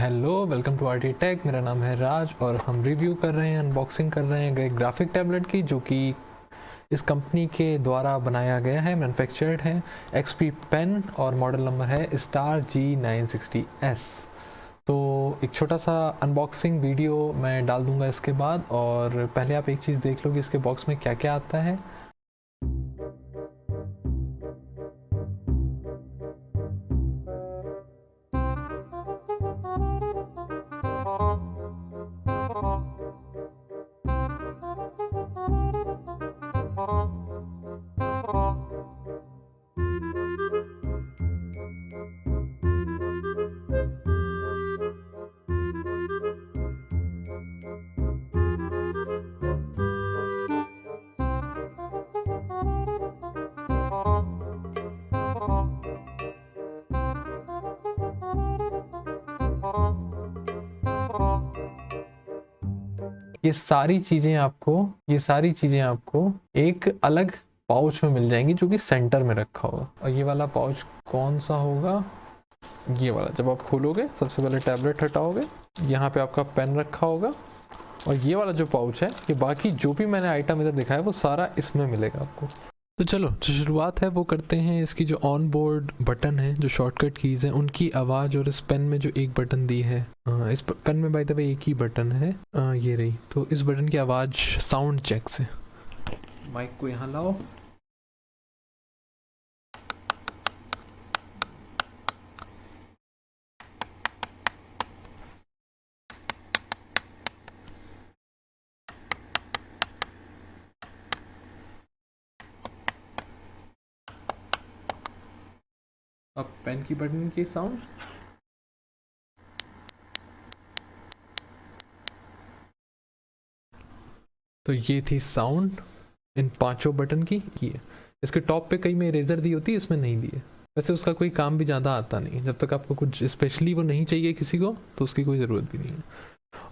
Hello, welcome to RT tech. मेरा नाम है राज और हम रिव्यू कर रहे हैं, अनबॉक्सिंग कर रहे हैं एक ग्राफिक टैबलेट की, जो कि इस कंपनी के द्वारा बनाया गया है, मैन्युफैक्चर्ड है XP पेन और मॉडल नंबर है स्टार G960S। तो एक छोटा सा अनबॉक्सिंग वीडियो मैं डाल दूंगा इसके बाद, और पहले आप एक चीज़ देख लो कि इसके बॉक्स में क्या क्या आता है। ये सारी चीज़ें आपको एक अलग पाउच में मिल जाएंगी, जो कि सेंटर में रखा होगा। और ये वाला पाउच कौन सा होगा? ये वाला। जब आप खोलोगे, सबसे पहले टैबलेट हटाओगे, यहाँ पे आपका पेन रखा होगा, और ये वाला जो पाउच है, ये बाकी जो भी मैंने आइटम इधर दिखाया वो सारा इसमें मिलेगा आपको। तो चलो, जो शुरुआत है वो करते हैं। इसकी जो ऑन बोर्ड बटन है, जो शॉर्टकट कीज़ हैं, उनकी आवाज़, और इस पेन में जो एक बटन दी है, इस पेन में बाय द वे एक ही बटन है, ये रही। तो इस बटन की आवाज़ साउंड चेक से। माइक को यहाँ लाओ। अब पेन की बटन की साउंड। तो ये थी साउंड इन पांचों बटन की। ये इसके टॉप पे कहीं में इरेजर दी होती है, इसमें नहीं दी है। वैसे उसका कोई काम भी ज़्यादा आता नहीं, जब तक आपको कुछ स्पेशली वो नहीं चाहिए किसी को, तो उसकी कोई ज़रूरत भी नहीं है।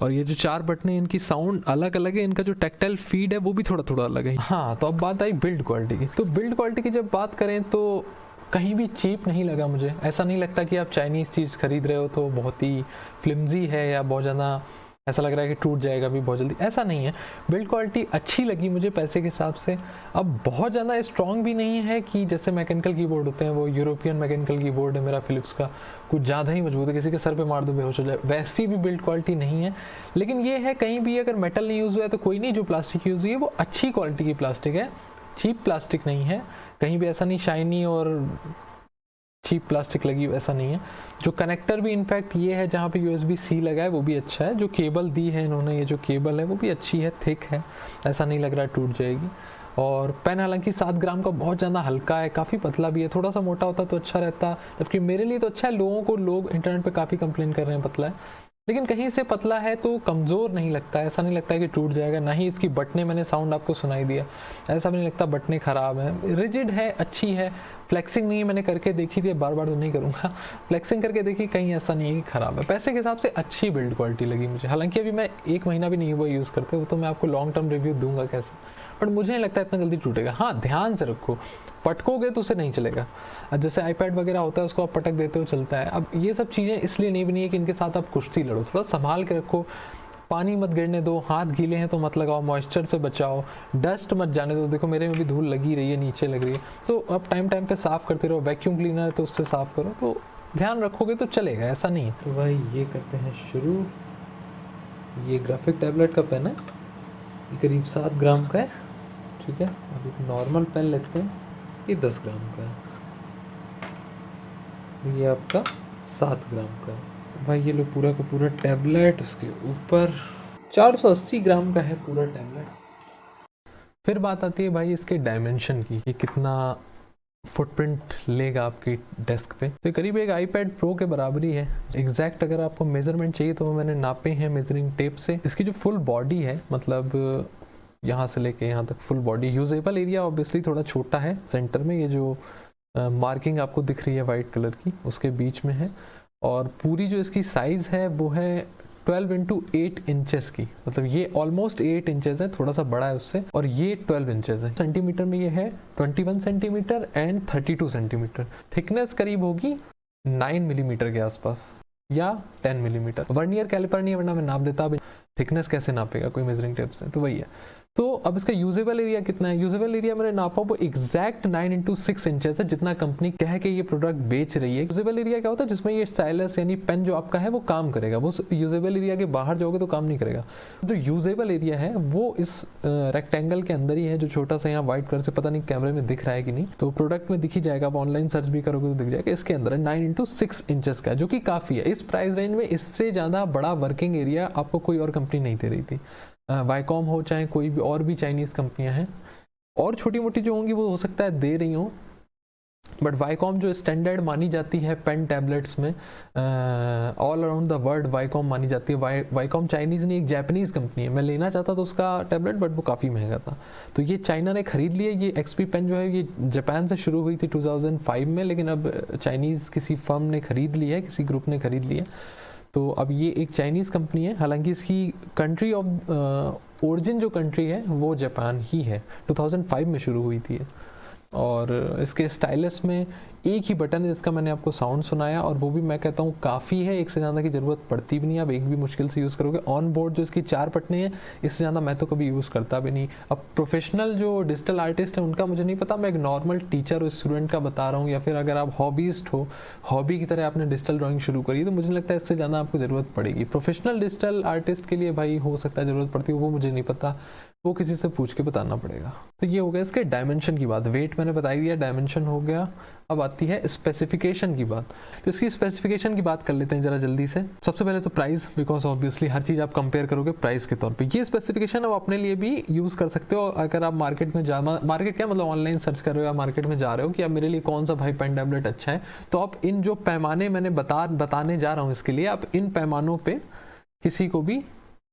और ये जो चार बटन है, इनकी साउंड अलग अलग है, इनका जो टैक्टाइल फीड है वो भी थोड़ा थोड़ा अलग है। हाँ, तो अब बात आई बिल्ड क्वालिटी की। तो बिल्ड क्वालिटी की जब बात करें तो कहीं भी चीप नहीं लगा मुझे। ऐसा नहीं लगता कि आप चाइनीज़ चीज़ खरीद रहे हो तो बहुत ही फ्लिमजी है, या बहुत ज़्यादा ऐसा लग रहा है कि टूट जाएगा भी बहुत जल्दी। ऐसा नहीं है। बिल्ड क्वालिटी अच्छी लगी मुझे पैसे के हिसाब से। अब बहुत ज़्यादा स्ट्रॉन्ग भी नहीं है कि जैसे मैकेनिकल कीबोर्ड होते हैं, वो यूरोपियन मैकेनिकल कीबोर्ड है मेरा फिलिप्स का, कुछ ज़्यादा ही मजबूत है, किसी के सर पे मार दो बेहोश हो जाए, वैसी भी बिल्ड क्वालिटी नहीं है। लेकिन ये है, कहीं भी अगर मेटल नहीं यूज़ हुआ है तो कोई नहीं, जो प्लास्टिक यूज़ हुई है वो अच्छी क्वालिटी की प्लास्टिक है, चीप प्लास्टिक नहीं है। कहीं भी ऐसा नहीं शाइनी और चीप प्लास्टिक लगी, ऐसा नहीं है। जो कनेक्टर भी इनफैक्ट ये है, जहाँ पे USB-C लगा है वो भी अच्छा है। जो केबल दी है इन्होंने, ये जो केबल है वो भी अच्छी है, थिक है, ऐसा नहीं लग रहा है टूट जाएगी। और पेन हालांकि 7 ग्राम का बहुत ज़्यादा हल्का है, काफ़ी पतला भी है। थोड़ा सा मोटा होता तो अच्छा रहता, जबकि मेरे लिए तो अच्छा है। लोग इंटरनेट पे काफ़ी कंप्लेन कर रहे हैं पतला है, लेकिन कहीं से पतला है तो कमज़ोर नहीं लगता है, ऐसा नहीं लगता है कि टूट जाएगा। ना ही इसकी बटने, मैंने साउंड आपको सुनाई दिया, ऐसा भी नहीं लगता बटने ख़राब हैं। रिजिड है, अच्छी है। फ्लेक्सिंग नहीं है, मैंने करके देखी थी, बार बार तो नहीं करूँगा। फ्लेक्सिंग करके देखी, कहीं ऐसा नहीं है कि ख़राब है। पैसे के हिसाब से अच्छी बिल्ड क्वालिटी लगी मुझे। हालांकि अभी मैं 1 महीना भी नहीं हुआ यूज़ करते, वो तो मैं आपको लॉन्ग टर्म रिव्यू दूंगा कैसे, बट मुझे नहीं लगता इतना जल्दी टूटेगा। हाँ, ध्यान से रखो, पटकोगे तो उसे नहीं चलेगा। अब जैसे आईपैड वगैरह होता है, उसको आप पटक देते हो, चलता है। अब ये सब चीज़ें इसलिए नहीं बनी है कि इनके साथ आप कुश्ती लड़ो। थोड़ा संभाल के रखो, पानी मत गिरने दो, हाथ गीले हैं तो मत लगाओ, मॉइस्चर से बचाओ, डस्ट मत जाने दो। देखो मेरे में भी धूल लगी रही है, नीचे लग रही है, तो अब टाइम टाइम पे साफ़ करते रहो। वैक्यूम क्लीनर है तो उससे साफ़ करो, तो ध्यान रखोगे तो चलेगा, ऐसा नहीं है। तो भाई ये करते हैं शुरू। ये ग्राफिक टैबलेट का पेन है, ये करीब 7 ग्राम का है, ठीक है। अब एक नॉर्मल पेन लेते हैं, ये 10 ग्राम का है, ये आपका 7 ग्राम का है। भाई ये लो पूरा का पूरा टैबलेट, उसके ऊपर 480 ग्राम का है पूरा टैबलेट। फिर बात आती है भाई इसके डायमेंशन की, ये कितना फुटप्रिंट लेगा आपकी डेस्क पे। तो करीब एक आईपैड प्रो के बराबरी है। एग्जैक्ट अगर आपको मेजरमेंट चाहिए तो मैंने नापे हैं मेजरिंग टेप से। इसकी जो फुल बॉडी है, मतलब यहाँ से लेके यहाँ तक full body, usable area obviously थोड़ा छोटा है सेंटर में, ये जो मार्किंग आपको दिख रही है वाइट कलर की, उसके बीच में है। और पूरी जो इसकी साइज़ है वो है 12 इंटू 8 इंचेस की, मतलब ये ऑलमोस्ट 8 इंचेस है, थोड़ा सा बड़ा है उससे, और ये 12 इंचेस है। सेंटीमीटर में ये है 21 सेंटीमीटर एंड 32 सेंटीमीटर। थिकनेस करीब होगी 9 मिलीमीटर के आसपास। या 10 मिलीमीटर। वर्नियर कैलिपर नहीं है वरना मैं नाप देता, अब थिकनेस कैसे नापेगा कोई मेजरिंग टेप से, तो वही है। तो अब इसका यूजेबल एरिया कितना है, यूजेबल एरिया मैंने नापा वो एग्जैक्ट 9x6 इंचेस है, जितना कंपनी कह के ये प्रोडक्ट बेच रही है। यूजेबल एरिया क्या होता है, जिसमें ये स्टाइलस यानी पेन जो आपका है वो काम करेगा, वो यूजेबल एरिया के बाहर जाओगे तो काम नहीं करेगा। जो यूजेबल एरिया है वो इस रेक्टेंगल के अंदर ही है, जो छोटा सा यहाँ व्हाइट कलर से, पता नहीं कैमरे में दिख रहा है कि नहीं, तो प्रोडक्ट में दिख ही जाएगा, आप ऑनलाइन सर्च भी करोगे तो दिख जाएगा। इसके अंदर है 9x6 इंचेस का, जो कि काफी है इस प्राइस रेंज में। इससे ज्यादा बड़ा वर्किंग एरिया आपको कोई और कंपनी नहीं दे रही थी। वाईकॉम हो चाहे कोई भी और भी चाइनीज़ कंपनियां हैं, और छोटी मोटी जो होंगी वो हो सकता है दे रही हों, बट वाईकॉम जो स्टैंडर्ड मानी जाती है पेन टैबलेट्स में all around the world, Viacom मानी जाती है। वाईकॉम चाइनीज़ नहीं, एक जापानीज़ कंपनी है। मैं लेना चाहता था उसका टैबलेट, बट वो काफ़ी महंगा था, तो ये चाइना ने खरीद लिया। ये एक्सपी पेन जो है ये जापान से शुरू हुई थी 2005 में, लेकिन अब चाइनीज़ किसी फर्म ने खरीद ली है, किसी ग्रुप ने खरीद लिया, तो अब ये एक चाइनीज़ कंपनी है। हालांकि इसकी कंट्री ऑफ ओरिजिन जो कंट्री है वो जापान ही है, 2005 में शुरू हुई थी। और इसके स्टाइलस में एक ही बटन है जिसका मैंने आपको साउंड सुनाया, और वो भी मैं कहता हूँ काफ़ी है, एक से ज़्यादा की ज़रूरत पड़ती भी नहीं, आप एक भी मुश्किल से यूज़ करोगे। ऑन बोर्ड जो इसकी 4 बटनें हैं, इससे ज़्यादा मैं तो कभी यूज़ करता भी नहीं। अब प्रोफेशनल जो डिजिटल आर्टिस्ट है उनका मुझे नहीं पता, मैं एक नॉर्मल टीचर और स्टूडेंट का बता रहा हूँ, या फिर अगर आप हॉबीस्ट हो, हॉबी की तरह आपने डिजिटल ड्राइंग शुरू करी, तो मुझे लगता है इससे ज़्यादा आपको ज़रूरत पड़ेगी। प्रोफेशनल डिजिटल आर्टिस्ट के लिए भाई हो सकता है ज़रूरत पड़ती हो, वो मुझे नहीं पता, वो किसी से पूछ के बताना पड़ेगा। तो ये हो गया इसके डायमेंशन की बात, वेट मैंने बता दिया, डायमेंशन हो गया। अब आती है स्पेसिफिकेशन की बात, तो इसकी स्पेसिफिकेशन की बात कर लेते हैं जरा जल्दी से। सबसे पहले तो प्राइस, बिकॉज ऑब्वियसली हर चीज़ आप कंपेयर करोगे प्राइस के तौर पे। ये स्पेसिफिकेशन आप अपने लिए भी यूज़ कर सकते हो, अगर आप मार्केट में मार्केट क्या मतलब ऑनलाइन सर्च कर रहे हो या मार्केट में जा रहे हो कि अब मेरे लिए कौन सा भाई पेन टैबलेट अच्छा है, तो आप इन जो पैमाने मैंने बताने जा रहा हूँ इसके लिए, आप इन पैमानों पर किसी को भी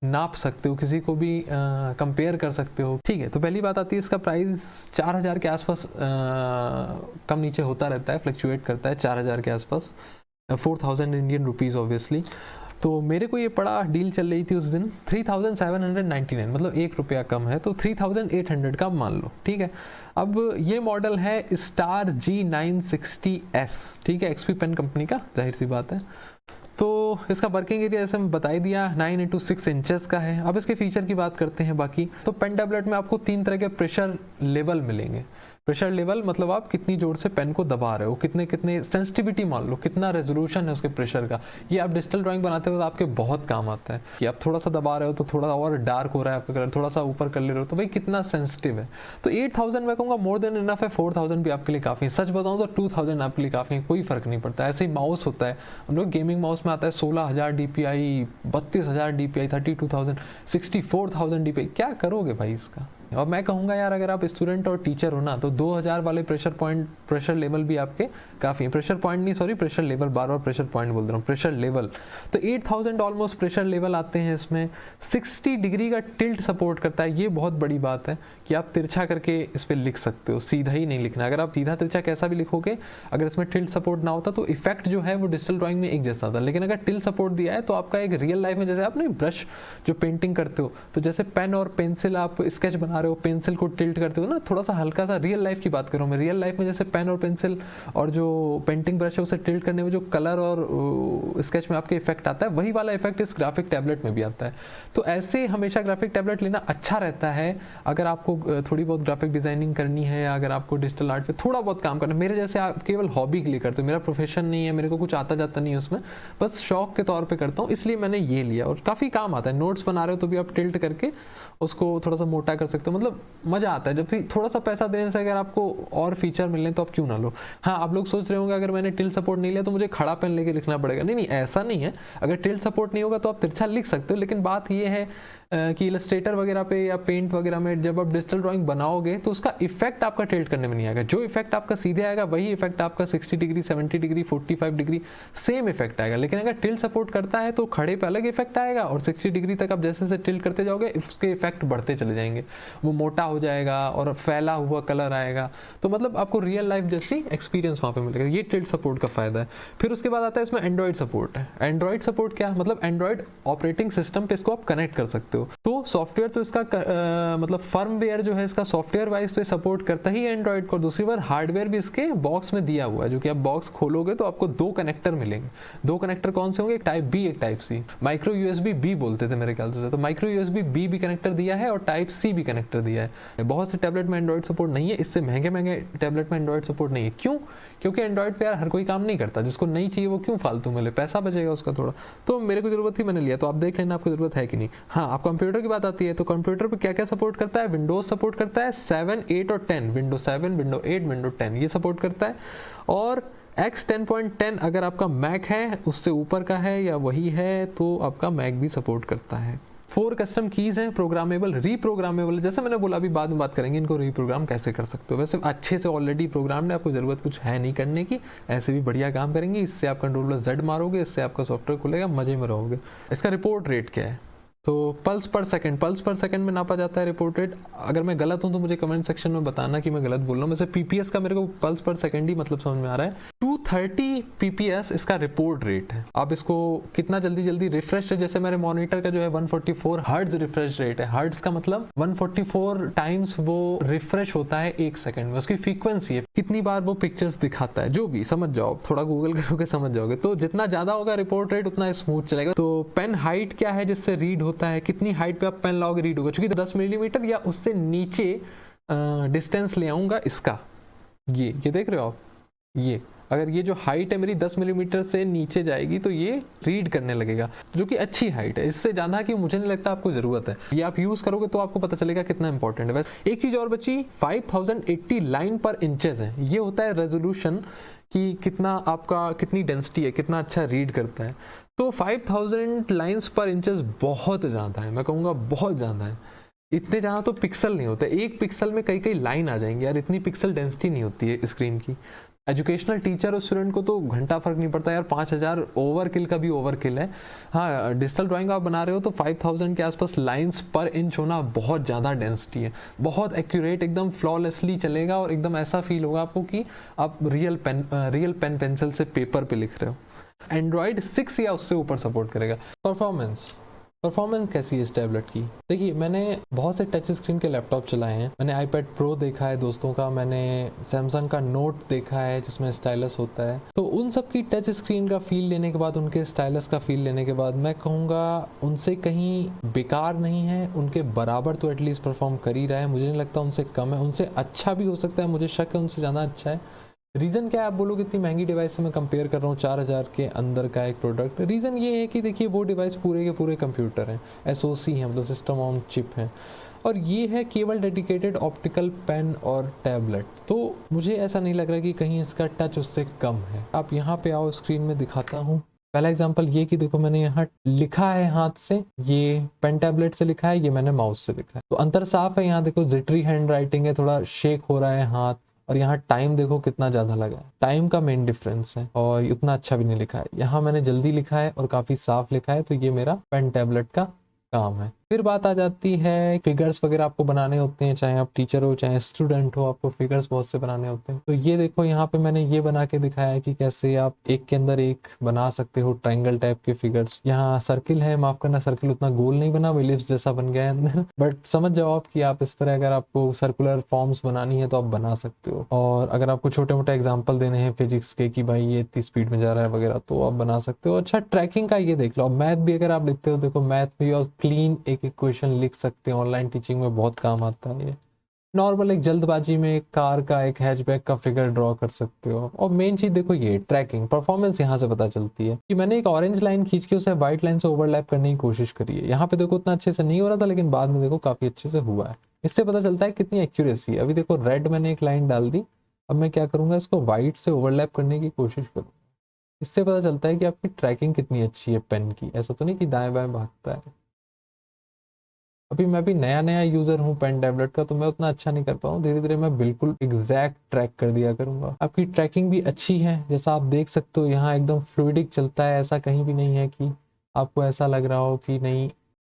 नाप सकते हो, किसी को भी कंपेयर कर सकते हो। ठीक है, तो पहली बात आती है इसका प्राइस 4000 के आसपास कम नीचे होता रहता है, फ्लक्चुएट करता है 4000 के आसपास, 4000 इंडियन रुपीज़ ऑब्वियसली। तो मेरे को ये पड़ा, डील चल रही थी उस दिन 3799, मतलब 1 रुपया कम है, तो 3800 का मान लो। ठीक है, अब ये मॉडल है स्टार G960S, ठीक है, एक्सपी पेन कंपनी का, जाहिर सी बात है। तो इसका वर्किंग एरिया जैसे मैं बता ही दिया 9x6 इंचेस का है। अब इसके फीचर की बात करते हैं बाकी। तो पेन टैबलेट में आपको 3 तरह के प्रेशर लेवल मिलेंगे। प्रेशर लेवल मतलब आप कितनी जोर से पेन को दबा रहे हो, कितने सेंसिटिविटी मान लो, कितना रेजोल्यूशन है उसके प्रेशर का। ये आप डिजिटल ड्राइंग बनाते हो तो आपके बहुत काम आता है कि आप थोड़ा सा दबा रहे हो तो थोड़ा और डार्क हो रहा है आपका कलर, थोड़ा सा ऊपर कर ले रहे हो तो भाई कितना सेंसिटिव है। तो 8000 मैं कहूँगा मोर देन इनफ है, 4000 भी आपके लिए काफ़ी है। सच बताऊँ तो 2000 आपके लिए काफ़ी है, कोई फर्क नहीं पड़ता। ऐसे ही माउस होता है, हम लोग गेमिंग माउस में आता है 16000 DPI, 32000 DPI, 32000, 64000 DPI, क्या करोगे भाई इसका। और मैं कहूँगा यार अगर आप स्टूडेंट और टीचर हो ना, तो 2000 वाले प्रेशर लेवल भी आपके काफ़ी है। प्रेशर पॉइंट नहीं, सॉरी, प्रेशर लेवल, बार बार प्रेशर पॉइंट बोल रहा हूँ, प्रेशर लेवल। तो 8000 ऑलमोस्ट प्रेशर लेवल आते हैं इसमें। 60 डिग्री का टिल्ट सपोर्ट करता है, ये बहुत बड़ी बात है कि आप तिरछा करके इस पर लिख सकते हो, सीधा ही नहीं लिखना। अगर आप सीधा तिरछा कैसा भी लिखोगे, अगर इसमें टिल्ट सपोर्ट ना होता तो इफेक्ट जो है वो डिजिटल ड्राइंग में एक जैसा था। लेकिन अगर टिल्ट सपोर्ट दिया है तो आपका एक रियल लाइफ में, जैसे आप नहीं ब्रश जो पेंटिंग करते हो, तो जैसे पेन और पेंसिल आप स्केच बना रहे हो, पेंसिल को टिल्ट करते हो ना, थोड़ा सा हल्का सा, रियल लाइफ की बात कर रहा हूँ मैं, रियल लाइफ में जैसे पेन और पेंसिल और जो पेंटिंग ब्रश है उसे टिल्ट करने में जो कलर और स्केच में आपके इफेक्ट आता है, वही वाला इफेक्ट इस ग्राफिक टैबलेट में भी आता है। तो ऐसे हमेशा ग्राफिक टैबलेट लेना अच्छा रहता है अगर आपको थोड़ी बहुत ग्राफिक डिजाइनिंग करनी है, या अगर आपको डिजिटल आर्ट पे थोड़ा बहुत काम करना है। मेरे जैसे आप केवल हॉबी के लिए करते हो, मेरा प्रोफेशन नहीं है, मेरे को कुछ आता जाता नहीं है उसमें, बस शौक के तौर पे करता हूँ, इसलिए मैंने ये लिया और काफ़ी काम आता है। नोट्स बना रहे हो तो भी आप टिल्ट करके उसको थोड़ा सा मोटा कर सकते हो, मतलब मज़ा आता है। जबकि थोड़ा सा पैसा देने से अगर आपको और फीचर मिलने तो आप क्यों ना लो। हाँ, आप लोग सोच रहे होंगे अगर मैंने टिल्ट सपोर्ट नहीं लिया तो मुझे खड़ा पेन लेके लिखना पड़ेगा। नहीं नहीं, ऐसा नहीं है। अगर टिल्ट सपोर्ट नहीं होगा तो आप तिरछा लिख सकते हो, लेकिन बात ये है कि इलस्ट्रेटर वगैरह पे या पेंट वगैरह में जब आप डिजिटल ड्राइंग बनाओगे तो उसका इफेक्ट आपका टिल्ट करने में नहीं आएगा। जो इफेक्ट आपका सीधे आएगा वही इफेक्ट आपका 60 degree, 70 degree, 45 degree same effect आएगा। लेकिन अगर टिल्ट सपोर्ट करता है तो खड़े पे अलग इफेक्ट आएगा और 60 डिग्री तक आप जैसे जैसे टिल्ट करते जाओगे उसके इफेक्ट बढ़ते चले जाएंगे, वो मोटा हो जाएगा और फैला हुआ कलर आएगा। तो मतलब आपको रियल लाइफ जैसी एक्सपीरियंस वहाँ पे मिलेगा। ये टिल्ट सपोर्ट का फायदा है। फिर उसके बाद आता है इसमें एंड्रॉइड सपोर्ट है। एंड्रॉइड सपोर्ट क्या मतलब, एंड्रॉइड ऑपरेटिंग सिस्टम पे इसको आप कनेक्ट कर सकते हो। सकते हो। तो सॉफ्टवेयर तो इसका मतलब फर्मवेयर जो है इसका सॉफ्टवेयर वाइज तो सपोर्ट करता ही एंड्रॉइड को, दूसरी बार हार्डवेयर भी इसके बॉक्स में दिया हुआ है, जो कि आप बॉक्स खोलोगे तो आपको 2 कनेक्टर मिलेंगे। 2 कनेक्टर कौन से होंगे, एक टाइप बी एक type C, micro USB B बोलते थे मेरे ख्याल से, तो माइक्रो यूएसबी बी भी कनेक्टर दिया है और टाइप सी भी कनेक्टर दिया है। बहुत से टैबलेट में एंड्रॉइड सपोर्ट नहीं है, इससे महंगे टैबलेट में एंड्रॉइड सपोर्ट नहीं है। क्यों? क्योंकि एंड्रॉइड पे यार हर कोई काम नहीं करता, जिसको नहीं चाहिए वो क्यों फालतू मिले, पैसा बचेगा उसका थोड़ा। तो मेरे को जरूरत थी, मैंने लिया, तो आप देख लेना आपको जरूरत है कि नहीं। हाँ, आप कंप्यूटर की बात आती है तो कंप्यूटर पे क्या क्या सपोर्ट करता है, विंडोज सपोर्ट करता है 7, 8 और 10, विंडो 7, विंडो 8, विंडो 10 ये सपोर्ट करता है। और X 10.10 अगर आपका मैक है, उससे ऊपर का है या वही है, तो आपका मैक भी सपोर्ट करता है। 4 कस्टम कीज हैं, प्रोग्रामेबल, रीप्रोग्रामेबल, जैसे मैंने बोला अभी बाद में बात करेंगे इनको रीप्रोग्राम कैसे कर सकते हो। वैसे अच्छे से ऑलरेडी प्रोग्राम है, आपको जरूरत कुछ है नहीं करने की, ऐसे भी बढ़िया काम करेंगे। इससे आप कंट्रोल+Z मारोगे, इससे आपका सॉफ्टवेयर खुलेगा, मजे में रहोगे। इसका रिपोर्ट रेट क्या है, तो पल्स पर सेकंड में नापा जाता है रिपोर्ट रेट। अगर मैं गलत हूं तो मुझे कमेंट सेक्शन में बताना कि मैं गलत बोल रहा हूं। वैसे पीपीएस का मेरे को पल्स पर सेकंड ही मतलब समझ में आ रहा है। 230 पीपीएस इसका रिपोर्ट रेट है। आप इसको कितना जल्दी रिफ्रेश, जैसे मेरे मॉनिटर का जो है 144 हर्ट्ज रिफ्रेश रेट है। हर्ट्ज का मतलब 144 टाइम्स वो रिफ्रेश होता है 1 सेकंड में, उसकी फ्रीक्वेंसी है, कितनी बार वो पिक्चर्स दिखाता है, जो भी समझ जाओ, थोड़ा गूगल करोगे समझ जाओगे। तो जितना ज्यादा होगा रिपोर्ट रेट उतना स्मूथ चलेगा। तो पेन हाइट क्या है जिससे रीड होता है, कितनी हाइट पे आप पेन लाओगे रीड होगा, क्योंकि 10 मिलीमीटर या उससे नीचे डिस्टेंस ले आऊंगा इसका, ये देख रहे हो आप, ये अगर ये जो हाइट है मेरी 10 मिलीमीटर से नीचे जाएगी तो ये रीड करने लगेगा, जो कि अच्छी हाइट है। इससे ज़्यादा कि मुझे नहीं लगता आपको ज़रूरत है, ये आप यूज़ करोगे तो आपको पता चलेगा कितना इंपॉर्टेंट है। वैसे एक चीज़ और बची, 5080 लाइन पर इंचेस है, ये होता है रेजोल्यूशन कि कितना आपका, कितनी डेंसिटी है, कितना अच्छा रीड करता है। तो 5000 लाइन्स पर इंचेस बहुत ज़्यादा है, मैं कहूँगा बहुत ज़्यादा है। इतने ज़्यादा तो पिक्सल नहीं होते, एक पिक्सल में कई लाइन आ जाएंगे यार, इतनी पिक्सल डेंसिटी नहीं होती है स्क्रीन की। एजुकेशनल टीचर और स्टूडेंट को तो घंटा फर्क नहीं पड़ता यार, 5000 ओवरकिल का भी ओवरकिल है। हाँ, डिजिटल ड्राइंग आप बना रहे हो तो 5000 के आसपास लाइंस पर इंच होना बहुत ज़्यादा डेंसिटी है, बहुत एक्यूरेट, एकदम फ्लॉलेसली चलेगा और एकदम ऐसा फील होगा आपको कि आप रियल पेन पेंसिल से पेपर पे लिख रहे हो। एंड्रॉयड 6 या उससे ऊपर सपोर्ट करेगा। परफॉर्मेंस कैसी है इस टैबलेट की? देखिए, मैंने बहुत से टच स्क्रीन के लैपटॉप चलाए हैं, मैंने iPad Pro देखा है दोस्तों का, मैंने सैमसंग का नोट देखा है जिसमें स्टाइलस होता है। तो उन सब की टच स्क्रीन का फील लेने के बाद, उनके स्टाइलस का फील लेने के बाद, मैं कहूँगा उनसे कहीं बेकार नहीं है, उनके बराबर तो एटलीस्ट परफॉर्म कर ही रहा है। मुझे नहीं लगता उनसे कम है, उनसे अच्छा भी हो सकता है, मुझे शक है उनसे ज़्यादा अच्छा है। रीज़न क्या है, आप बोलोगे इतनी महंगी डिवाइस से मैं कंपेयर कर रहा हूँ 4000 के अंदर का एक प्रोडक्ट। रीज़न ये है कि देखिए वो डिवाइस पूरे के पूरे कंप्यूटर हैं, SoC हैं, मतलब सिस्टम ऑन चिप हैं, और ये है केवल डेडिकेटेड ऑप्टिकल पेन और टैबलेट। तो मुझे ऐसा नहीं लग रहा कि कहीं इसका टच उससे कम है। आप यहाँ पे आओ, स्क्रीन में दिखाता हूँ। पहला एग्जांपल ये कि देखो मैंने यहाँ लिखा है हाथ से, ये पेन टैबलेट से लिखा है, ये मैंने माउस से लिखा है, तो अंतर साफ है। यहाँ देखो जिटरी हैंड राइटिंग है, थोड़ा शेक हो रहा है हाथ, और यहाँ टाइम देखो कितना ज़्यादा लगा है, टाइम का मेन डिफरेंस है, और उतना अच्छा भी नहीं लिखा है। यहाँ मैंने जल्दी लिखा है और काफ़ी साफ लिखा है, तो ये मेरा पेन टैबलेट का काम है। फिर बात आ जाती है फिगर्स वगैरह आपको बनाने होते हैं, चाहे आप टीचर हो चाहे स्टूडेंट हो, आपको फिगर्स बहुत से बनाने होते हैं। तो ये देखो यहाँ पे मैंने ये बना के दिखाया है कि कैसे आप एक के अंदर एक बना सकते हो ट्रायंगल टाइप के फिगर्स। यहाँ सर्किल है, माफ करना सर्किल उतना गोल नहीं बना, एलिप्स जैसा बन गया है अंदर, बट समझ जाओ आप कि आप इस तरह अगर आपको सर्कुलर फॉर्म्स बनानी है तो आप बना सकते हो। और अगर आपको छोटे मोटे एग्जाम्पल देने हैं फिजिक्स के कि भाई ये इतनी स्पीड में जा रहा है वगैरह, तो आप बना सकते हो। अच्छा, ट्रैकिंग का ये देख लो। मैथ भी अगर आप लिखते हो, देखो मैथ में और क्लीन एक इक्वेशन लिख सकते हैं, ऑनलाइन टीचिंग में बहुत काम आता है ये। नॉर्मल एक जल्दबाजी में एक कार का, एक हैचबैक का फिगर ड्रॉ कर सकते हो। और मेन चीज देखो ये ट्रैकिंग परफॉर्मेंस यहाँ से पता चलती है कि मैंने एक ऑरेंज लाइन खींच के उसे व्हाइट लाइन से ओवरलैप करने की कोशिश करी है। यहाँ पे देखो उतना अच्छे से नहीं हो रहा था, लेकिन बाद में देखो काफी अच्छे से हुआ है। इससे पता चलता है कितनी एक्यूरेसी है। अभी देखो रेड मैंने एक लाइन डाल दी, अब मैं क्या करूंगा, इसको व्हाइट से ओवरलैप करने की कोशिश करूंगा। इससे पता चलता है कि आपकी ट्रैकिंग कितनी अच्छी है पेन की। ऐसा तो नहीं कि दाएं बाएं भागता है। अभी मैं भी नया यूजर हूँ पेन टैबलेट का, तो मैं उतना अच्छा नहीं कर पाऊँ, धीरे धीरे मैं बिल्कुल एग्जैक्ट ट्रैक कर दिया करूंगा। आपकी ट्रैकिंग भी अच्छी है, जैसा आप देख सकते हो यहाँ एकदम फ्लूइडिक चलता है, ऐसा कहीं भी नहीं है कि आपको ऐसा लग रहा हो कि नहीं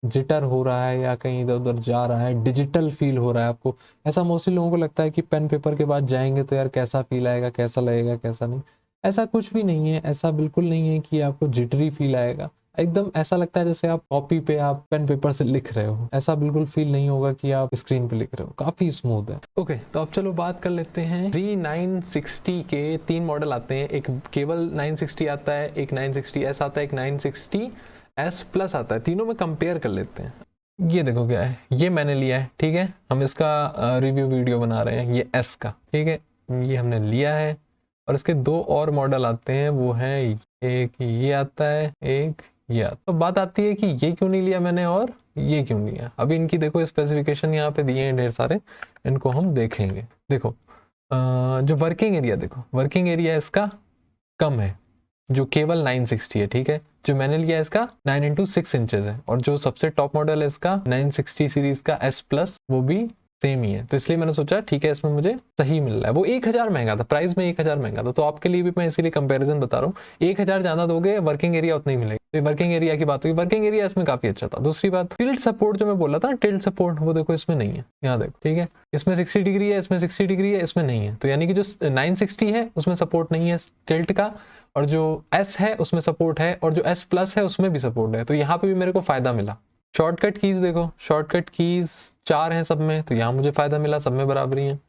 जिटर हो रहा है या कहीं इधर उधर जा रहा है, डिजिटल फील हो रहा है आपको। ऐसा मोस्टली लोगों को लगता है कि पेन पेपर के बाद जाएंगे तो यार कैसा फील आएगा, कैसा लगेगा, कैसा नहीं। ऐसा कुछ भी नहीं है, ऐसा बिल्कुल नहीं है कि आपको जिटरी फील आएगा, एकदम ऐसा लगता है जैसे आप कॉपी पे आप पेन पेपर से लिख रहे हो, ऐसा बिल्कुल फील नहीं होगा कि आप स्क्रीन पे लिख रहे हो, काफी स्मूथ है। ओके, तो अब चलो बात कर लेते हैं Z960 के 3 मॉडल आते हैं, एक केवल 960 आता है, एक 960S आता है, एक 960S प्लस आता है, तीनों में कंपेयर कर लेते हैं। ये देखो क्या है, ये मैंने लिया है, ठीक है, हम इसका रिव्यू वीडियो बना रहे हैं, ये S का, ठीक है, ये हमने लिया है। और इसके 2 और मॉडल आते हैं, वो है एक ये आता है, एक ये आता है। तो बात आती है कि ये क्यों नहीं लिया मैंने और ये क्यों लिया। अभी इनकी देखो स्पेसिफिकेशन यहाँ पे दिए हैं ढेर सारे, इनको हम देखेंगे। देखो जो वर्किंग एरिया, देखो वर्किंग एरिया इसका कम है, जो केवल 960 है, ठीक है। जो मैंने लिया है इसका 9x6 इंचेस है, और जो सबसे टॉप मॉडल है इसका 960 सीरीज का S प्लस, वो भी सेम ही है। तो इसलिए मैंने सोचा ठीक है, इसमें मुझे सही मिल रहा है। वो 1000 महंगा था, प्राइस में 1000 महंगा था, तो आपके लिए भी मैं इसीलिए कंपैरिजन बता रहा हूँ। 1000 ज्यादा दोगे, वर्किंग एरिया उतना ही मिलेगा। तो वर्किंग एरिया की बात हुई, वर्किंग एरिया इसमें काफी अच्छा था। दूसरी बात, टिल्ट सपोर्ट जो मैं बोला था ना, टिल्ट सपोर्ट, वो देखो इसमें नहीं है, यहाँ देखो, ठीक है, इसमें 60 डिग्री है, इसमें 60 डिग्री है, इसमें नहीं है। तो यानी कि जो 960 है उसमें सपोर्ट नहीं है टिल्ट का, और जो S है उसमें सपोर्ट है, और जो S प्लस है उसमें भी सपोर्ट है। तो यहाँ पे भी मेरे को फायदा मिला। शॉर्टकट कीज देखो, शॉर्टकट कीज 4 हैं सब में, तो यहाँ मुझे फायदा मिला, सब में बराबरी है।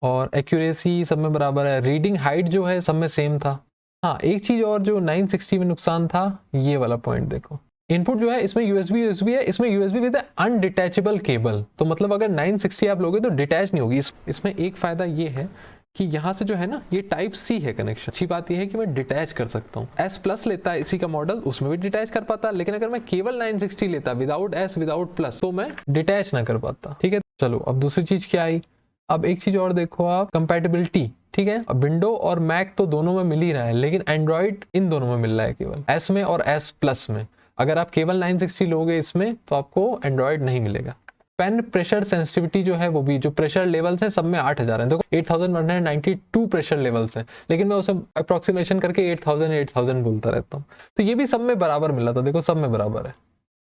और एक्यूरेसी सब में बराबर है। रीडिंग हाइट जो है सब में सेम था। हाँ, एक चीज और जो 960 में नुकसान था, ये वाला पॉइंट देखो, इनपुट जो है इसमें यूएसबी है, इसमें यूएसबी विद अनडिटैचेबल केबल। तो मतलब अगर 960 आप लोगे तो डिटैच नहीं होगी। इसमें एक फायदा ये है कि यहाँ से जो है ना, ये टाइप सी है कनेक्शन। अच्छी बात ये है कि मैं डिटैच कर सकता हूँ। S प्लस लेता है इसी का मॉडल, उसमें भी डिटैच कर पाता, लेकिन अगर मैं केवल 960 लेता विदाउट S विदाउट प्लस, तो मैं डिटैच ना कर पाता, ठीक है। चलो अब दूसरी चीज क्या आई, अब एक चीज और देखो आप, कंपैटिबिलिटी, ठीक है। अब विंडो और मैक तो दोनों में मिल ही रहा है, लेकिन एंड्रॉइड इन दोनों में मिल रहा है, केवल S में और S प्लस में। अगर आप केवल 960 लोगे इसमें, तो आपको एंड्रॉइड नहीं मिलेगा। पेन प्रेशर सेंसिटिविटी जो है, वो भी जो प्रेशर लेवल्स हैं सब में 8000 है। देखो 8192 प्रेशर लेवल्स हैं, लेकिन मैं उसे अप्रोक्सीमेशन करके 8000 बोलता रहता हूँ। तो ये भी सब में बराबर मिला था, देखो सब में बराबर है,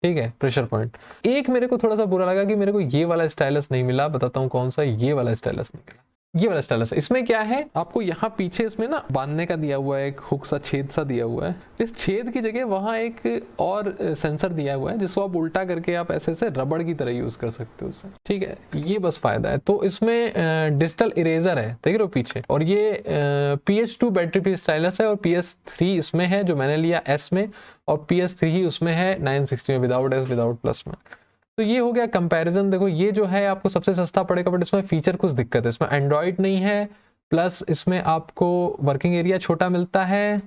ठीक है, प्रेशर पॉइंट। एक मेरे को थोड़ा सा बुरा लगा कि मेरे को ये वाला स्टाइलस नहीं मिला, बताता हूँ कौन सा, ये वाला स्टाइलस नहीं मिला। ये वाला स्टाइलस है, इसमें क्या है, आपको यहाँ पीछे इसमें ना बांधने का दिया हुआ है, एक हुक सा छेद सा दिया हुआ है। इस छेद की जगह वहाँ एक और सेंसर दिया हुआ है, जिसको आप उल्टा करके आप ऐसे से रबड़ की तरह यूज कर सकते हो उसे, ठीक है। ये बस फायदा है। तो इसमें डिजिटल इरेजर है, देख रहे हो पीछे, और ये PS2 बैटरी फ्री स्टाइलस है, और PS3 इसमें है जो मैंने लिया S में, और PS3 ही उसमें है 960 में विदाउट S विदाउट प्लस में। तो ये हो गया कंपैरिजन। देखो ये जो है आपको सबसे सस्ता पड़ेगा, बट इसमें फीचर कुछ दिक्कत है, इसमें एंड्रॉइड नहीं है, प्लस इसमें आपको वर्किंग एरिया छोटा मिलता है,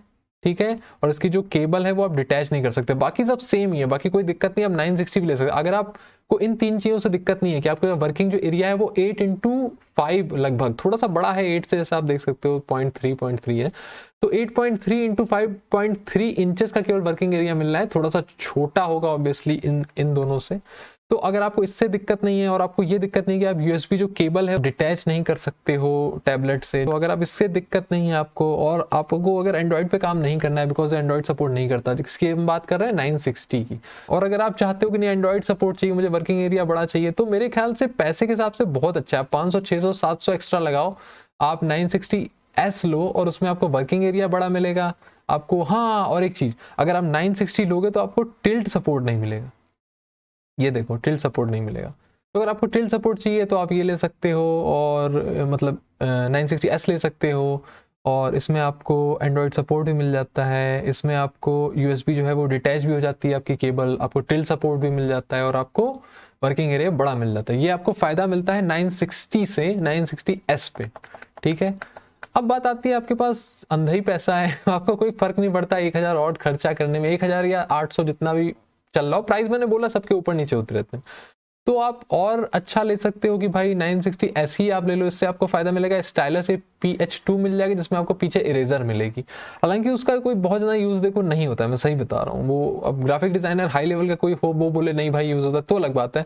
ठीक है, और इसकी जो केबल है वो आप डिटैच नहीं कर सकते। बाकी सब सेम ही है, बाकी कोई दिक्कत नहीं, आप 960 भी ले सकते। अगर आपको इन 3 चीज़ों से दिक्कत नहीं है कि आपका वर्किंग जो एरिया है वो 8x5 लगभग, थोड़ा सा बड़ा है 8 से, जैसे आप देख सकते हो 0.3 है, तो 8.3 x 5.3 इंचेस का केवल वर्किंग एरिया मिल रहा है, थोड़ा सा छोटा होगा ऑब्वियसली इन दोनों से। तो अगर आपको इससे दिक्कत नहीं है, और आपको ये दिक्कत नहीं कि आप यूएसबी जो केबल है डिटैच नहीं कर सकते हो टैबलेट से, तो अगर आप इससे दिक्कत नहीं है आपको, और आपको अगर एंड्रॉइड पे काम नहीं करना है, बिकॉज एंड्रॉइड सपोर्ट नहीं करता, जिसकी हम बात कर रहे हैं 960 की, और अगर आप चाहते हो कि नहीं एंड्रॉइड सपोर्ट चाहिए, मुझे वर्किंग एरिया बड़ा चाहिए, तो मेरे ख्याल से पैसे के हिसाब से बहुत अच्छा है। 500 600 700 एक्स्ट्रा लगाओ, आप 960S लो, और उसमें आपको वर्किंग एरिया बड़ा मिलेगा आपको। हाँ, और एक चीज, अगर आप 960 लोगे तो आपको टिल्ट सपोर्ट नहीं मिलेगा। ये देखो, टिल्ट सपोर्ट नहीं मिलेगा। तो अगर आपको टिल्ट सपोर्ट चाहिए तो आप ये ले सकते हो, और मतलब 960S ले सकते हो, और इसमें आपको एंड्रॉयड सपोर्ट भी मिल जाता है। इसमें आपको यूएसबी जो है वो डिटैच भी हो जाती है आपकी केबल, आपको टिल्ट सपोर्ट भी मिल जाता है, और आपको वर्किंग एरिया बड़ा मिल जाता है। ये आपको फायदा मिलता है 960 से 960S पे, ठीक है। अब बात आती है, आपके पास अंधा ही पैसा है, आपको कोई फर्क नहीं पड़ता 1000 और खर्चा करने में, 1000 या 800 जितना भी चल रहा हो, प्राइस मैंने बोला सबके ऊपर नीचे होते रहते हैं। तो आप और अच्छा ले सकते हो कि भाई 960S ही आप ले लो, इससे आपको फायदा मिलेगा। स्टाइलस PH2 मिल जाएगी, जिसमें आपको पीछे इरेजर मिलेगी। हालांकि उसका कोई बहुत ज्यादा यूज देखो नहीं होता है, मैं सही बता रहा हूँ। वो अब ग्राफिक डिजाइनर हाई लेवल का कोई हो, वो बोले नहीं भाई यूज होता है, तो अलग बात है।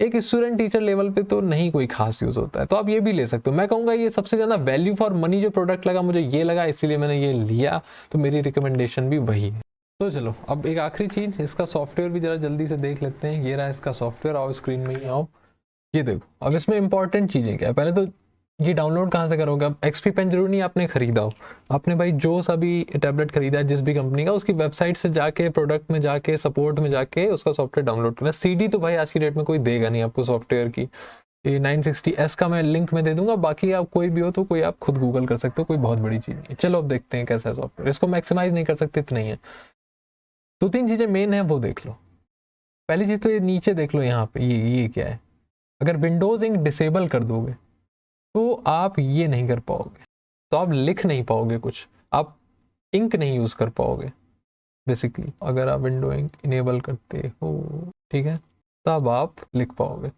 एक स्टूडेंट टीचर लेवल पे तो नहीं कोई खास यूज होता है, तो आप ये भी ले सकते हो। मैं कहूंगा ये सबसे ज्यादा वैल्यू फॉर मनी जो प्रोडक्ट लगा मुझे, ये लगा, इसीलिए मैंने ये लिया। तो मेरी रिकमेंडेशन भी वही है। तो चलो अब एक आखिरी चीज, इसका सॉफ्टवेयर भी जरा जल्दी से देख लेते हैं। ये रहा इसका सॉफ्टवेयर, आओ स्क्रीन में ही आओ, ये देखो। अब इसमें इंपॉर्टेंट चीजें क्या है, पहले तो ये डाउनलोड कहाँ से करोगे? अब एक्सपी पेन जरूर नहीं आपने खरीदा हो, आपने भाई जो सा भी टैबलेट खरीदा है जिस भी कंपनी का, उसकी वेबसाइट से जाके, प्रोडक्ट में जाके, सपोर्ट में जाके उसका सॉफ्टवेयर डाउनलोड करना। सीडी तो भाई आज की डेट में कोई देगा नहीं आपको सॉफ्टवेयर की। ये 960S का मैं लिंक में दे दूंगा, बाकी आप कोई भी हो तो कोई आप खुद गूगल कर सकते हो, कोई बहुत बड़ी चीज़ नहीं है। चलो अब देखते हैं कैसा है सॉफ्टवेयर। इसको मैक्सिमाइज नहीं कर सकते इतना ही है। 2-3 चीज़ें मेन है वो देख लो। पहली चीज़ तो ये नीचे देख लो, यहाँ पे ये क्या है। अगर विंडोज इंक डिसेबल कर दोगे तो आप ये नहीं कर पाओगे, तो आप लिख नहीं पाओगे कुछ, आप इंक नहीं यूज़ कर पाओगे बेसिकली। अगर आप विंडो इंक इनेबल करते हो, ठीक है, तब आप लिख पाओगे,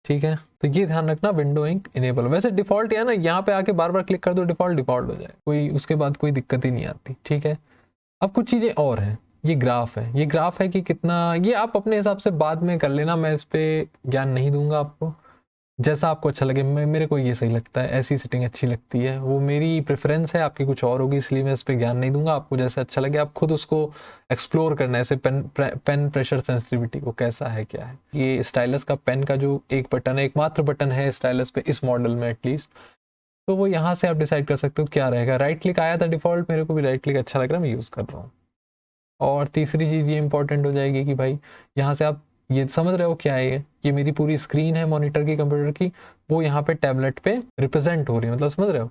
ठीक है। तो ये ध्यान रखना, विंडो इंक इनेबल। वैसे डिफ़ॉल्ट है ना, यहाँ पे आके बार बार क्लिक कर दो, डिफ़ॉल्ट हो जाए, कोई उसके बाद कोई दिक्कत ही नहीं आती, ठीक है। अब कुछ चीज़ें और हैं। ये ग्राफ है, ये ग्राफ है कि कितना, ये आप अपने हिसाब से बाद में कर लेना, मैं इस पर ज्ञान नहीं दूंगा आपको, जैसा आपको अच्छा लगे। मेरे को ये सही लगता है, ऐसी सेटिंग अच्छी लगती है, वो मेरी प्रेफरेंस है, आपकी कुछ और होगी, इसलिए मैं इस पर ज्ञान नहीं दूंगा। आपको जैसे अच्छा लगे आप खुद उसको एक्सप्लोर करना है। ऐसे पेन प्रेशर सेंसिटिविटी को कैसा है, क्या है। ये स्टाइलस का पेन का जो एक बटन है, एकमात्र बटन है स्टाइलस पे इस मॉडल में एटलीस्ट, तो वो यहाँ से आप डिसाइड कर सकते हो क्या रहेगा। राइट क्लिक आया था डिफॉल्ट, मेरे को भी राइट क्लिक अच्छा लग रहा है, मैं यूज़ कर रहा हूँ। और तीसरी चीज़ ये इंपॉर्टेंट हो जाएगी कि भाई यहाँ से आप ये समझ रहे हो क्या है, ये मेरी पूरी स्क्रीन है मॉनिटर की, कंप्यूटर की, वो यहाँ पे टैबलेट पे रिप्रेजेंट हो रही है, मतलब समझ रहे हो,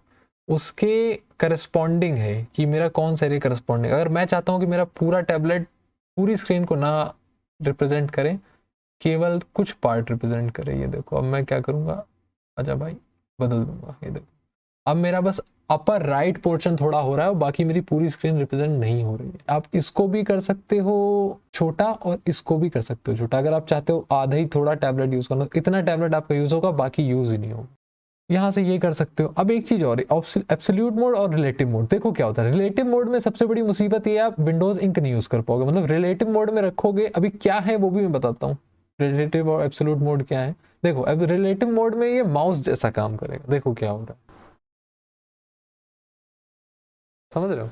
उसके करस्पॉन्डिंग है कि मेरा कौन सा एरिया करस्पॉन्डिंग। अगर मैं चाहता हूँ कि मेरा पूरा टैबलेट पूरी स्क्रीन को ना रिप्रेजेंट करे, केवल कुछ पार्ट रिप्रेजेंट करे, ये देखो अब मैं क्या करूँगा, अच्छा भाई बदल दूंगा, ये देखो अब मेरा बस अपर राइट पोर्शन थोड़ा हो रहा है, बाकी मेरी पूरी स्क्रीन रिप्रेजेंट नहीं हो रही है। आप इसको भी कर सकते हो छोटा और इसको भी कर सकते हो छोटा, अगर आप चाहते हो आधा ही थोड़ा टैबलेट यूज करना, इतना टैबलेट आपका यूज होगा, बाकी यूज ही नहीं होगा। यहाँ से ये कर सकते हो। अब एक चीज और है, एब्सोल्यूट मोड और रिलेटिव मोड। देखो क्या होता है रिलेटिव मोड में, सबसे बड़ी मुसीबत ये है आप विंडोज इंक नहीं यूज कर पाओगे, मतलब रिलेटिव मोड में रखोगे। अभी क्या है वो भी मैं बताता हूँ, रिलेटिव और एब्सोल्यूट मोड क्या है। देखो अब रिलेटिव मोड में ये माउस जैसा काम करेगा, देखो क्या हो रहा है, समझ रहे हो,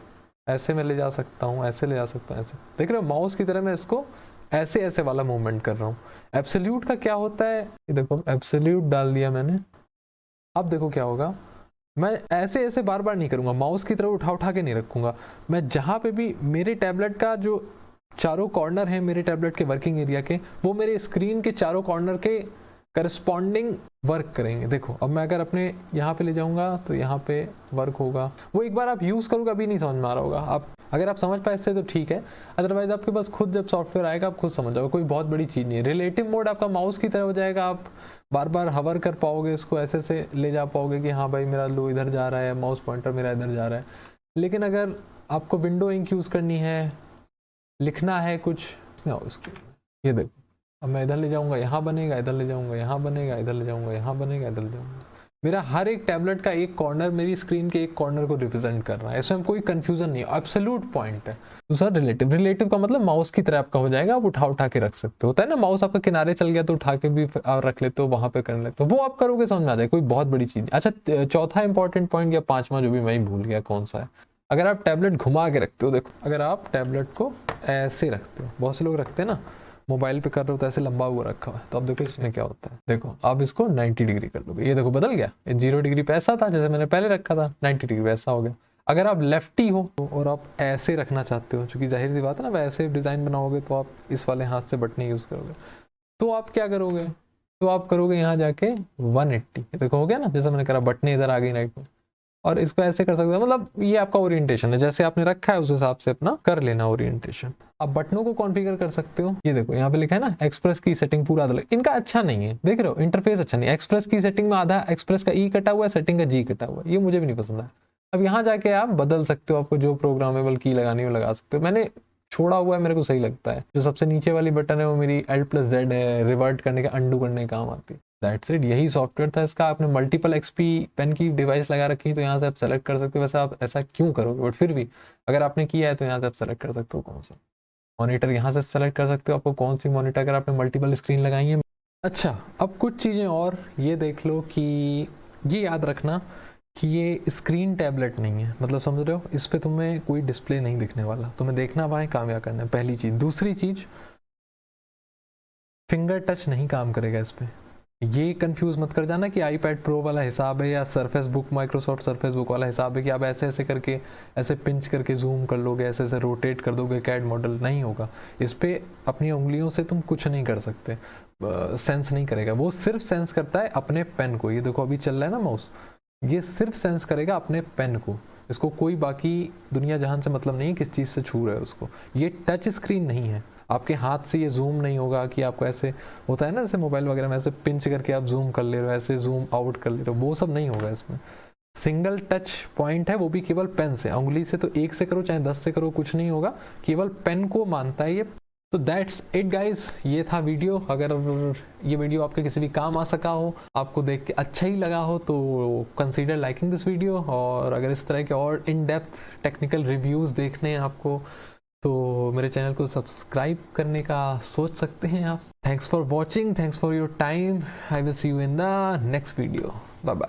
ऐसे मैं ले जा सकता हूँ, ऐसे ले जा सकता हूँ, ऐसे देख रहे हो, माउस की तरह मैं इसको ऐसे ऐसे वाला मूवमेंट कर रहा हूँ। एब्सोल्यूट का क्या होता है, ये देखो एब्सोल्यूट डाल दिया मैंने, अब देखो क्या होगा, मैं ऐसे ऐसे बार बार नहीं करूँगा, माउस की तरह उठा उठा के नहीं रखूँगा। मैं जहाँ पे भी मेरे टैबलेट का जो चारों कॉर्नर है मेरे टैबलेट के वर्किंग एरिया के, वो मेरे स्क्रीन के चारों कॉर्नर के करस्पॉन्डिंग वर्क करेंगे। देखो अब मैं अगर अपने यहाँ पे ले जाऊँगा तो यहाँ पे वर्क होगा, वो एक बार आप यूज़ करोगे अभी नहीं समझ में आ रहा होगा। आप अगर आप समझ पाए इससे तो ठीक है, अदरवाइज आपके पास खुद जब सॉफ्टवेयर आएगा आप खुद समझ जाओगे, कोई बहुत बड़ी चीज़ नहीं है। रिलेटिव मोड आपका माउस की तरह हो जाएगा, आप बार बार हवर कर पाओगे, इसको ऐसे से ले जा पाओगे कि हाँ भाई मेरा लो इधर जा रहा है, माउस पॉइंटर मेरा इधर जा रहा है। लेकिन अगर आपको विंडो इंक यूज़ करनी है, लिखना है कुछ, उसके ये देखो अब मैं इधर ले जाऊंगा यहाँ बनेगा, इधर ले जाऊंगा यहाँ बनेगा, इधर ले जाऊंगा यहाँ बनेगा, इधर ले जाऊंगा। मेरा हर एक टैबलेट का एक कॉर्नर मेरी स्क्रीन के एक कॉर्नर को रिप्रेजेंट कर रहा है, इसमें कोई कंफ्यूजन नहीं है, एब्सोल्यूट पॉइंट है। दूसरा रिलेटिव, रिलेटिव का मतलब माउस की तरह आपका हो जाएगा, आप उठा उठा के रख सकते हो, होता है ना माउस आपका किनारे चल गया तो उठा के भी रख लेते हो, वहां पे कर लेते हो, वो आप करोगे समझ में आ जाएगा, कोई बहुत बड़ी चीज। अच्छा चौथा इंपॉर्टेंट पॉइंट या पांचवा जो भी मैं भूल गया कौन सा है, अगर आप टैबलेट घुमा के रखते हो, देखो अगर आप टैबलेट को ऐसे रखते हो, बहुत से लोग रखते हैं ना, मोबाइल पे कर रहे हो तो ऐसे लंबा हुआ रखा हुआ है, तो अब देखो इसमें क्या होता है, देखो आप इसको 90 डिग्री कर दोगे, ये देखो बदल गया, 0 डिग्री पे ऐसा था जैसे मैंने पहले रखा था, 90 डिग्री पे ऐसा हो गया। अगर आप लेफ्टी हो और आप ऐसे रखना चाहते हो, क्योंकि जाहिर सी बात है ना वैसे डिज़ाइन बनाओगे तो आप इस वाले हाथ से बटने यूज़ करोगे, तो आप क्या करोगे, तो आप करोगे यहाँ जाके 180, देखो हो गया ना, जैसे मैंने करा बटने इधर आ गई राइट में, और इसको ऐसे कर सकते हो, मतलब ये आपका ओरिएंटेशन है, जैसे आपने रखा है उस हिसाब से अपना कर लेना ओरिएंटेशन। आप बटनों को कॉन्फ़िगर कर सकते हो, ये देखो यहाँ पे लिखा है ना एक्सप्रेस की सेटिंग पूरा अलग, इनका अच्छा नहीं है, देख रहे हो इंटरफेस अच्छा नहीं है। एक्सप्रेस की सेटिंग में आधा एक्सप्रेस का ई कटा हुआ है, सेटिंग का जी कटा हुआ है, ये मुझे भी नहीं पसंद है। अब यहाँ जाके आप बदल सकते हो, आपको जो प्रोग्रामेबल की लगानी हो लगा सकते हो, मैंने छोड़ा हुआ है, मेरे को सही लगता है। जो सबसे नीचे वाली बटन है वो मेरी Alt+Z है, रिवर्ट करने का, अंडू करने का काम आती है। दैट्स इट, यही सॉफ्टवेयर था इसका। आपने मल्टीपल एक्सपी पेन की डिवाइस लगा रखी है तो यहाँ से आप सेलेक्ट कर सकते हो, वैसे आप ऐसा क्यों करोगे, बट फिर भी अगर आपने किया है तो यहाँ से आप सेलेक्ट कर सकते हो कौन सा मॉनिटर, यहाँ से सेलेक्ट कर सकते हो आपको कौन सी मॉनिटर, अगर आपने मल्टीपल स्क्रीन लगाई है। अच्छा अब कुछ चीज़ें और ये देख लो कि ये याद रखना कि ये स्क्रीन टैबलेट नहीं है, मतलब समझ रहे हो, इस पर तुम्हें कोई डिस्प्ले नहीं दिखने वाला, तुम्हें देखना पाए काम या करना है, पहली चीज़। दूसरी चीज़, फिंगर टच नहीं काम करेगा इस पर, ये कंफ्यूज मत कर जाना कि आईपैड प्रो वाला हिसाब है या surface book, Microsoft surface book वाला हिसाब है कि आप ऐसे ऐसे करके, ऐसे पिंच करके जूम कर लोगे, ऐसे ऐसे रोटेट कर दोगे कैड मॉडल, नहीं होगा। इस पर अपनी उंगलियों से तुम कुछ नहीं कर सकते, सेंस नहीं करेगा। वो सिर्फ सेंस करता है अपने पेन को। ये देखो अभी चल रहा है ना माउस, ये सिर्फ सेंस करेगा अपने पेन को। इसको कोई बाकी दुनिया जहान से मतलब नहीं है किस चीज़ से छू रहा है उसको। ये टच स्क्रीन नहीं है, आपके हाथ से ये जूम नहीं होगा कि आपको ऐसे होता है ना जैसे मोबाइल वगैरह में ऐसे पिंच करके आप जूम कर ले रहे हो, ऐसे जूम आउट कर ले रहे हो, वो सब नहीं होगा इसमें। सिंगल टच पॉइंट है, वो भी केवल पेन से, उंगली से तो 1 से करो चाहे 10 से करो कुछ नहीं होगा, केवल पेन को मानता है ये। तो दैट्स इट गाइज, ये था वीडियो। अगर ये वीडियो आपके किसी भी काम आ सका हो, आपको देख के अच्छा ही लगा हो, तो कंसीडर लाइकिंग दिस वीडियो। और अगर इस तरह के और इन डेप्थ टेक्निकल रिव्यूज़ देखने हैं आपको, तो मेरे चैनल को सब्सक्राइब करने का सोच सकते हैं आप। Thanks for watching, thanks for your time. I will see you in the next video. Bye bye.